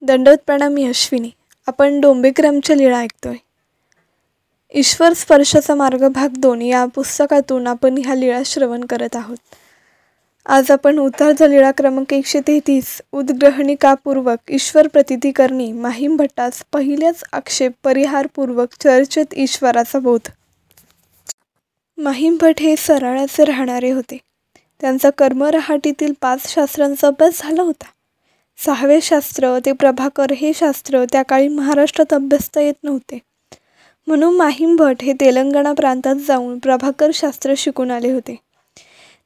दंडवत प्रणाम. मी अश्विनी. आपण डोंबिग्रामच्या लीळा ऐकतोय. ईश्वर स्पर्शाचा मार्ग भाग 2 या पुस्तकातून आपण ह्या लीळा श्रवण करत आहोत. आज आपण उत्तरार्ध लीळा क्रमांक 133 उद्ग्रहणिकापूर्वक ईश्वर प्रतीती करणी माहीम भट्टास पहिल्याच आक्षेप परिहारपूर्वक चर्चेत ईश्वराचा बोध. माहीम भट हे सराळ्याचे राहणारे होते. त्यांचा कर्मरहाटीतील 5 शास्त्रांचा अभ्यास झाला होता. 6वे शास्त्र ते प्रभाकर हे शास्त्र त्या काळी महाराष्ट्रात अभ्यासता येत नव्हते. म्हणून माहीम भट हे तेलंगणा प्रांतात जाऊन प्रभाकर शास्त्र शिकून आले होते.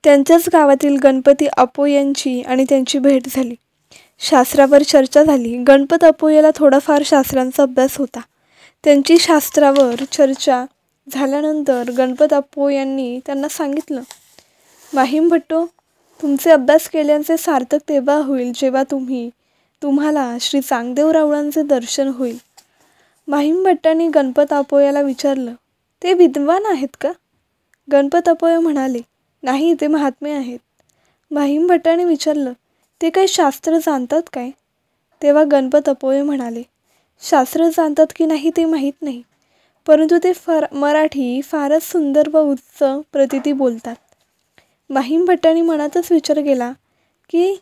त्यांच्याच गावातील गणपती अप्पोय्यांची आणि त्यांची भेट झाली. शास्त्रावर चर्चा झाली. गणपत अप्पोय्याला थोडाफार शास्त्रांचा अभ्यास होता. त्यांची शास्त्रावर चर्चा झाल्यानंतर गणपत अप्पोय्यांनी त्यांना सांगितलं, माहीम भट्टो, तुमचे अभ्यास केल्याचे सार्थक तेव्हा होईल जेव्हा तुम्हाला श्री चांगदेव राऊळांचे दर्शन होईल. माहीम भट्टांनी गणपत अप्पोय्याला विचारलं, ते विद्वान आहेत का? गणपत अप्पोय्या म्हणाले, नाही, ते महात्मे आहेत. माहीम भट्टांनी विचारलं, ते काही शास्त्र जाणतात काय? तेव्हा गणपत अप्पोय्या म्हणाले, शास्त्र जाणतात की नाही ते माहीत नाही, परंतु ते मराठी फारच सुंदर व उच्च प्रतीती बोलतात. माहीम भट्टांनी मनातच विचार केला की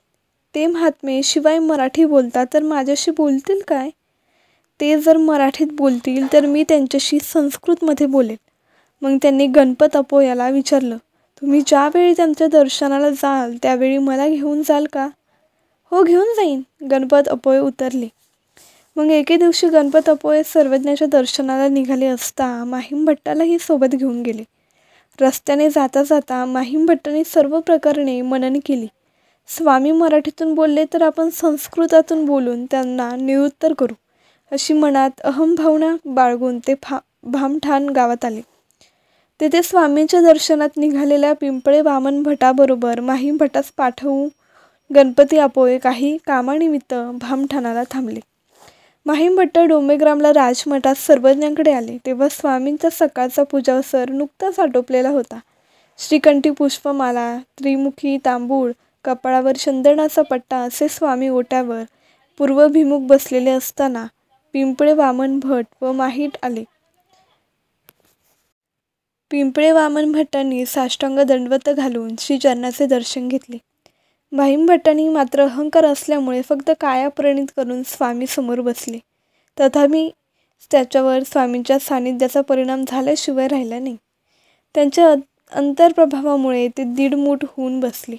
ते महात्मे शिवाय मराठी बोलतात तर माझ्याशी बोलतील काय? ते जर मराठीत बोलतील तर मी त्यांच्याशी संस्कृतमध्ये बोलेल. मग त्यांनी गणपत अप्पोय्याला विचारलं, तुम्ही ज्यावेळी त्यांच्या दर्शनाला जाल त्यावेळी मला घेऊन जाल का? हो, घेऊन जाईन, गणपत अप्पोय्या उतरले. मग एके दिवशी गणपत अप्पोय्या सर्वज्ञाच्या दर्शनाला निघाले असता माहीम भट्टालाही सोबत घेऊन गेले. रस्त्याने जाता जाता माहीम भट्टांनी सर्व प्रकरणे मनन केली. स्वामी मराठीतून बोलले तर आपण संस्कृतातून बोलून त्यांना निरुत्तर करू, अशी मनात अहमभावना बाळगून ते भामठाण गावात आले. तेथे स्वामींच्या दर्शनात निघालेल्या पिंपळे वामन भटाबरोबर माहीम भट्टास पाठवून गणपती अप्पोये काही कामानिमित्त भामठाणाला थांबले. माहीम भट्ट डोंबिग्रामला राजमठात सर्वज्ञांकडे आले तेव्हा स्वामींचा सकाळचा पूजावसर नुकताच आटोपलेला होता. श्रीकंठी पुष्पमाला, त्रिमुखी तांबूळ, कपाळावर चंदनाचा पट्टा असे स्वामी ओट्यावर पूर्वभिमुख बसलेले असताना पिंपळे वामन भट व माहीट आले. पिंपळे वामन भट्टांनी साष्टांग दंडवत घालून श्रीचरणाचे दर्शन घेतले. माहीम भट्टांनी मात्र अहंकार असल्यामुळे फक्त काया प्रणित करून स्वामी समोर बसले. तथापि त्याच्यावर स्वामींच्या सानिध्याचा परिणाम झाल्याशिवाय राहिला नाही. त्यांच्या अंतर्प्रभावामुळे ते दीडमूठ होऊन बसले.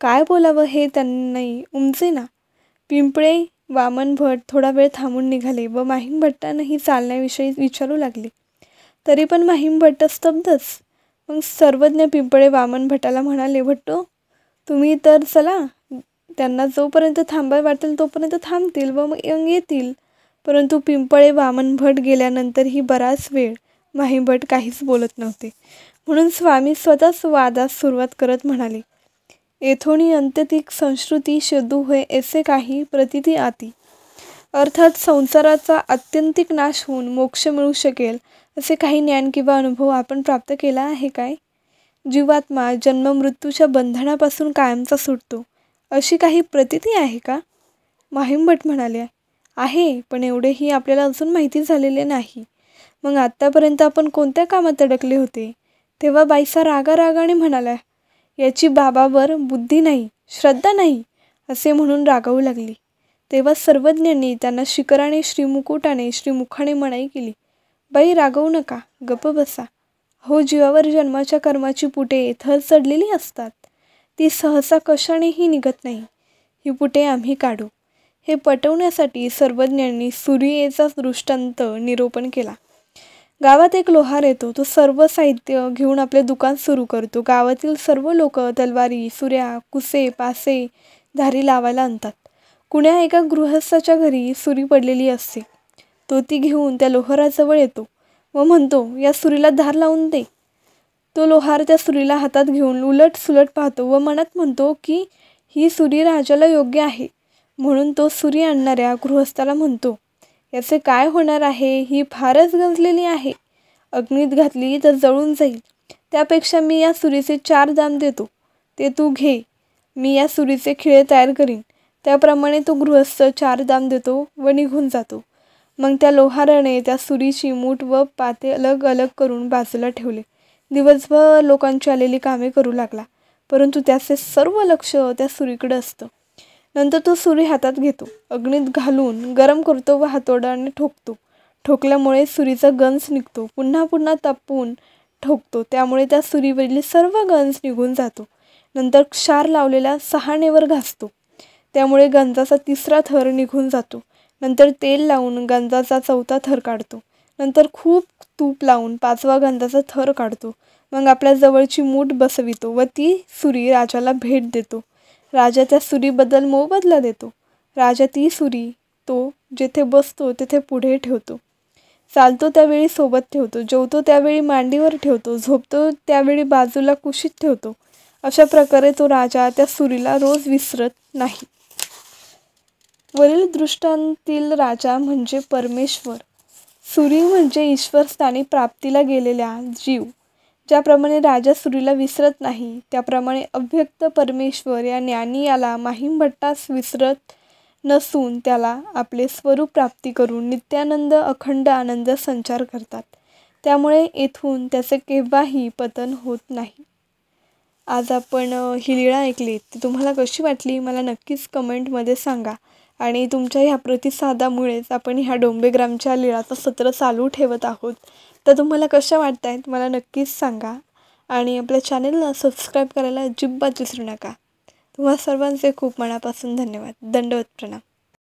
काय बोलावं हे त्यांनी उमजेना. पिंपळे वामन भट थोडा वेळ थांबून निघाले व माहीम भट्टांनाही चालण्याविषयी विचारू लागले. तरी पण माहीम भट्ट स्तब्धच. मग सर्वज्ञ पिंपळे वामन भट्टाला म्हणाले, भट्टो, तुम्ही तर चला, त्यांना जोपर्यंत थांबाय वाटेल तोपर्यंत थांबतील व मग येतील. परंतु पिंपळे वामन भट गेल्यानंतरही बराच वेळ माहीम भट काहीच बोलत नव्हते. म्हणून स्वामी स्वतःच वादास सुरुवात करत म्हणाले, येथोनी अंत्यतिक संस्कृती शोधू होय ऐसे काही प्रतीती आती. अर्थात संसाराचा आत्यंतिक नाश होऊन मोक्ष मिळू शकेल असे काही ज्ञान किंवा अनुभव आपण प्राप्त केला आहे काय? जीवात्मा जन्ममृत्यूच्या बंधनापासून कायमचा सुटतो अशी काही प्रतीती आहे का? माहीम भट म्हणाले, आहे, पण एवढेही आपल्याला अजून माहिती झालेले नाही. मग आत्तापर्यंत आपण कोणत्या कामात अडकले होते? तेव्हा बाईसा रागाने म्हणाल्या, याची बाबावर बुद्धी नाही, श्रद्धा नाही, असे म्हणून रागावू लागली. तेव्हा सर्वज्ञांनी त्यांना शिखराने श्रीमुखाने मनाई केली, बाई, रागवू नका, गप्प बसा. हो, जीवावर जन्माच्या कर्माची पुटे थर चढलेली असतात. ती सहसा कशानेही निघत नाही. ही पुटे आम्ही काढू. हे पटवण्यासाठी सर्वज्ञांनी सुरियेचा दृष्टांत निरूपण केला. गावात एक लोहार येतो. तो सर्व साहित्य घेऊन आपले दुकान सुरू करतो. गावातील सर्व लोक तलवारी, सुऱ्या, कुसे, पासे धारी लावायला आणतात. कुण्या एका गृहस्थाच्या घरी सुरी पडलेली असते. तो ती घेऊन त्या लोहाराजवळ येतो व म्हणतो, या सुरीला धार लावून दे. तो लोहार त्या सुरीला हातात घेऊन उलट सुलट पाहतो व मनात म्हणतो की ही सुरी राजाला योग्य आहे. म्हणून तो सुरी आणणाऱ्या गृहस्थाला म्हणतो, याचे काय होणार आहे, ही फारच गंजलेली आहे. अग्नीत घातली तर जळून जाईल. त्यापेक्षा मी या सुरीचे 4 दाम देतो, ते तू घे. मी या सुरीचे खिळे तयार करीन. त्याप्रमाणे तो गृहस्थ 4 दाम देतो व निघून जातो. मग त्या लोहाराने त्या सुरीची मूठ व पाते अलग अलग करून बाजूला ठेवले. दिवसभर लोकांची आलेली कामे करू लागला, परंतु त्याचे सर्व लक्ष त्या सुरीकडे असतं. नंतर तो सुरी हातात घेतो, अग्नीत घालून गरम करतो व हातोड्याने ठोकतो. ठोकल्यामुळे सुरीचा गंज निघतो. पुन्हा पुन्हा तापवून ठोकतो, त्यामुळे त्या सुरीवरील सर्व गंज निघून जातो. नंतर क्षार लावलेल्या सहाणेवर घासतो, त्यामुळे गंजाचा 3रा थर निघून जातो. नंतर तेल लावून गंजाचा 4था थर काढतो. नंतर खूप तूप लावून 5वा गंजाचा थर काढतो. मग आपल्या जवळची मूठ बसवितो व ती सुरी राजाला भेट देतो. राजा त्या सुरीबद्दल मोबदला देतो. राजा ती सुरी तो जेथे बसतो तेथे पुढे ठेवतो. चालतो त्यावेळी सोबत ठेवतो. जेवतो त्यावेळी मांडीवर ठेवतो. झोपतो त्यावेळी बाजूला कुशीत ठेवतो. अशा प्रकारे तो राजा त्या सुरीला रोज विसरत नाही. वरील दृष्टांतील राजा म्हणजे परमेश्वर. सुरी म्हणजे ईश्वर स्थानी प्राप्तीला गेलेला जीव. ज्याप्रमाणे राजा सुरीला विसरत नाही, त्याप्रमाणे अव्यक्त परमेश्वर या ज्ञानी याला महिमभट्टास विसरत नसून त्याला आपले स्वरूप प्राप्ती करून नित्यानंद अखंड आनंद संचार करतात. त्यामुळे येथून त्याचे केव्हाही पतन होत नाही. आज आपण ही लीळा ऐकली, ती तुम्हाला कशी वाटली मला नक्कीच कमेंटमध्ये सांगा. आणि तुमच्या ह्या प्रतिसादामुळेच आपण ह्या डोंबेग्रामच्या लीळाचं सत्र चालू ठेवत आहोत. तर तुम्हाला कशा वाटत आहेत मला नक्कीच सांगा. आणि आपल्या चॅनलला सबस्क्राईब करायला अजिबात विसरू नका. तुम्हा सर्वांचे खूप मनापासून धन्यवाद. दंडवत प्रणाम.